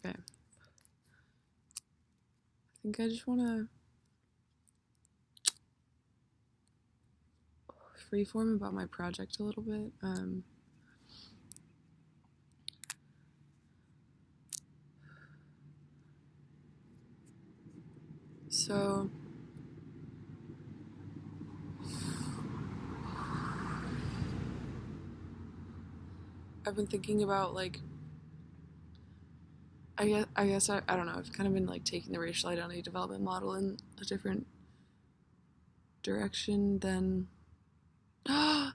Okay. I think I just want to freeform about my project a little bit. So I've been thinking about like I don't know, I've kind of been like taking the racial identity development model in a different direction than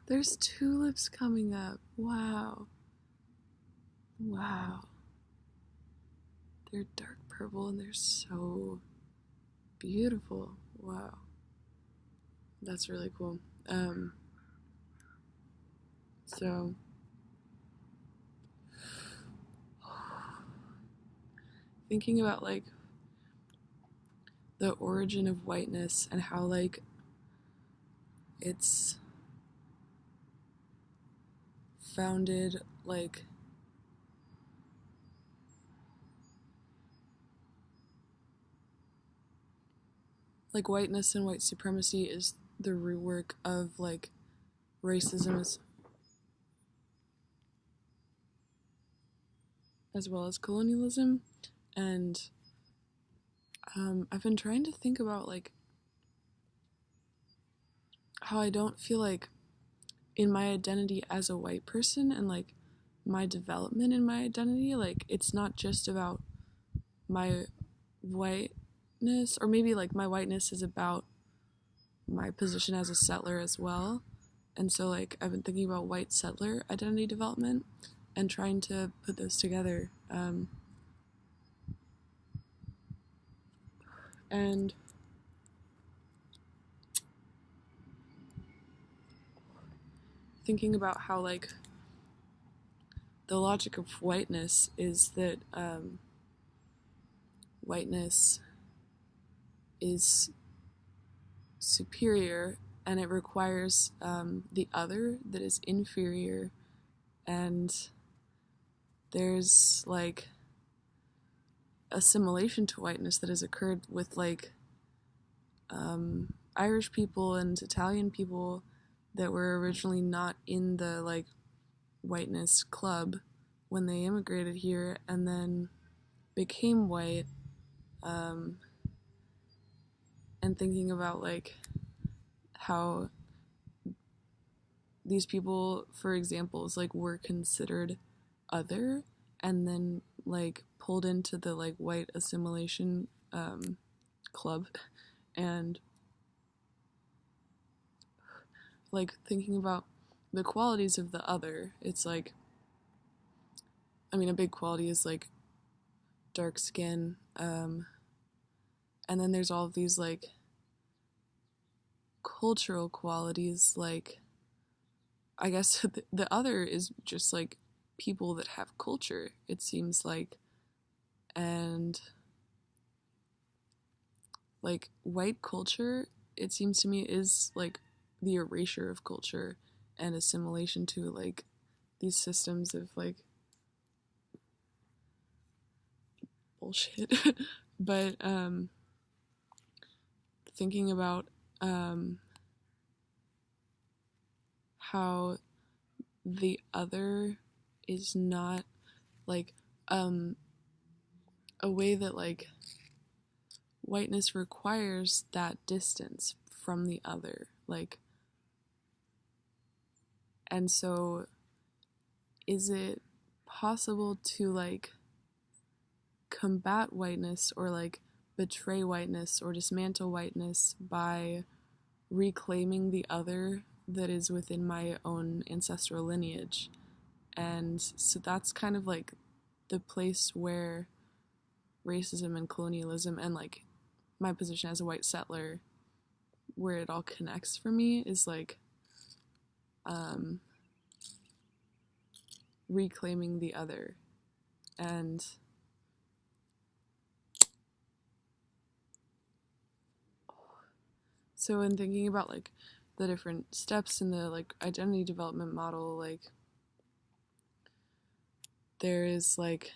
there's tulips coming up. Wow. Wow. They're dark purple and they're so beautiful. Wow. That's really cool. So thinking about like the origin of whiteness and how like it's founded like whiteness and white supremacy is the root work of like racism as well as colonialism. And I've been trying to think about like how I don't feel like in my identity as a white person and like my development in my identity, like it's not just about my whiteness, or maybe like my whiteness is about my position as a settler as well. And so like I've been thinking about white settler identity development and trying to put those together. And thinking about how like the logic of whiteness is that whiteness is superior and it requires the other that is inferior. And there's like assimilation to whiteness that has occurred with like Irish people and Italian people that were originally not in the like whiteness club when they immigrated here and then became white. And thinking about like how these people, for examples, like were considered other and then like pulled into the like white assimilation club. And like thinking about the qualities of the other, it's like, I mean, a big quality is like dark skin, and then there's all of these like cultural qualities, like I guess the other is just like people that have culture, it seems like. And like white culture, it seems to me, is like the erasure of culture and assimilation to like these systems of like bullshit. But thinking about how the other is not like a way that like whiteness requires that distance from the other, like, and so is it possible to like combat whiteness or like betray whiteness or dismantle whiteness by reclaiming the other that is within my own ancestral lineage? And so that's kind of like the place where racism and colonialism and like my position as a white settler, where it all connects for me, is like reclaiming the other. And so in thinking about like the different steps in the like identity development model, like there is like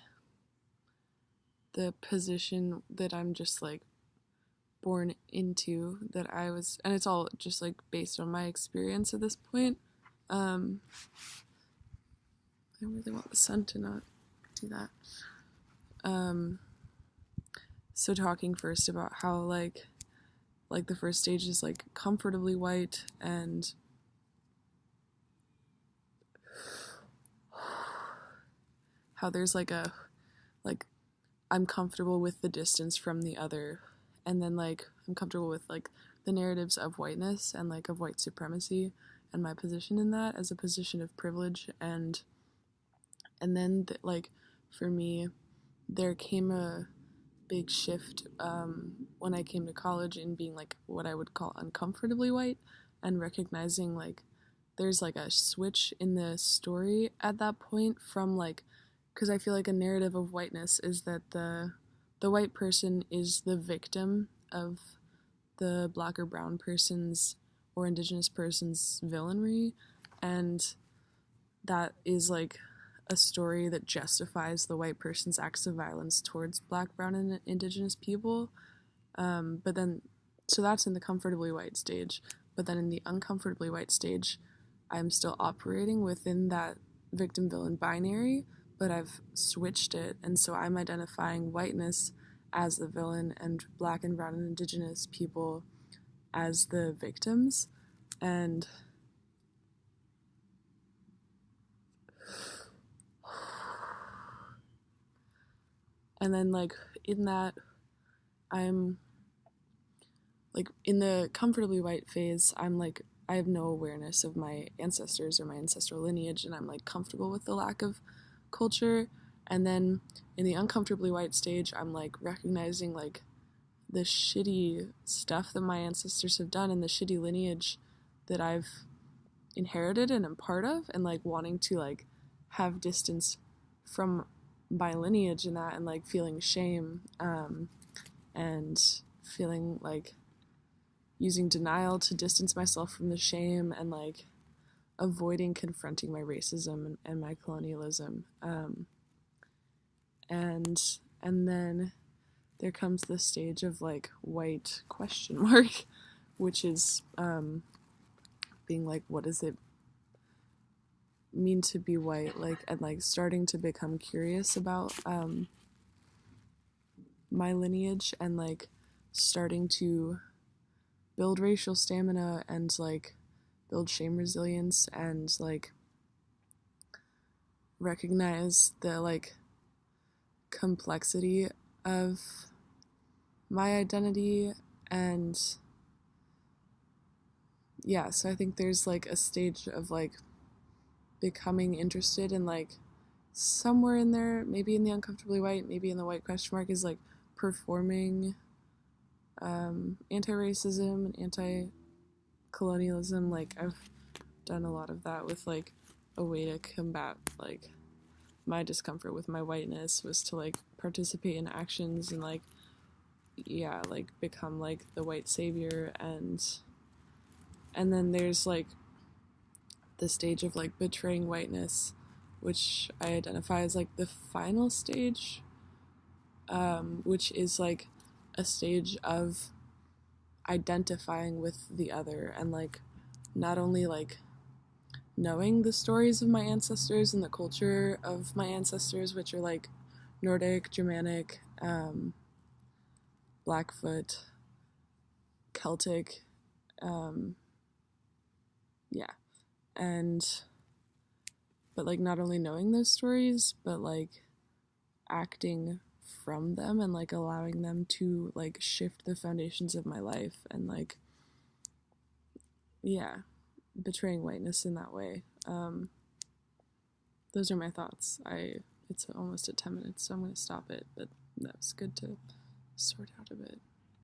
the position that I'm just like born into, that I was, and it's all just like based on my experience at this point. I really want the sun to not do that. So talking first about how like the first stage is like comfortably white, and how there's like I'm comfortable with the distance from the other, and then like I'm comfortable with like the narratives of whiteness and like of white supremacy and my position in that as a position of privilege, and then like for me there came a big shift when I came to college in being like what I would call uncomfortably white, and recognizing like there's like a switch in the story at that point from like, because I feel like a narrative of whiteness is that the white person is the victim of the black or brown person's or indigenous person's villainy, and that is like a story that justifies the white person's acts of violence towards black, brown, and indigenous people. But then, so that's in the comfortably white stage. But then in the uncomfortably white stage, I'm still operating within that victim villain binary, but I've switched it. And so I'm identifying whiteness as the villain and black and brown and indigenous people as the victims. And then like in that, I'm like in the comfortably white phase, I'm like I have no awareness of my ancestors or my ancestral lineage, and I'm like comfortable with the lack of culture. And then in the uncomfortably white stage, I'm like recognizing like the shitty stuff that my ancestors have done and the shitty lineage that I've inherited and am part of, and like wanting to like have distance from my lineage in that, and like feeling shame, and feeling like using denial to distance myself from the shame, and like avoiding confronting my racism and my colonialism. And then there comes the stage of like white question mark, which is being like, what does it mean to be white, like, and like starting to become curious about my lineage, and like starting to build racial stamina and like build shame resilience, and like recognize the like complexity of my identity. And yeah, so I think there's like a stage of like becoming interested in like somewhere in there, maybe in the uncomfortably white, maybe in the white question mark, is like performing anti-racism and anti-colonialism. Like I've done a lot of that with like a way to combat like my discomfort with my whiteness was to like participate in actions and like like become like the white savior. And then there's like the stage of like betraying whiteness, which I identify as like the final stage, which is like a stage of identifying with the other, and like not only like knowing the stories of my ancestors and the culture of my ancestors, which are like Nordic, Germanic, Blackfoot, Celtic, and but like not only knowing those stories, but like acting from them, and like allowing them to like shift the foundations of my life, and like betraying whiteness in that way. Those are my thoughts. It's almost at 10 minutes, so I'm gonna stop it, but that was good to sort out a bit.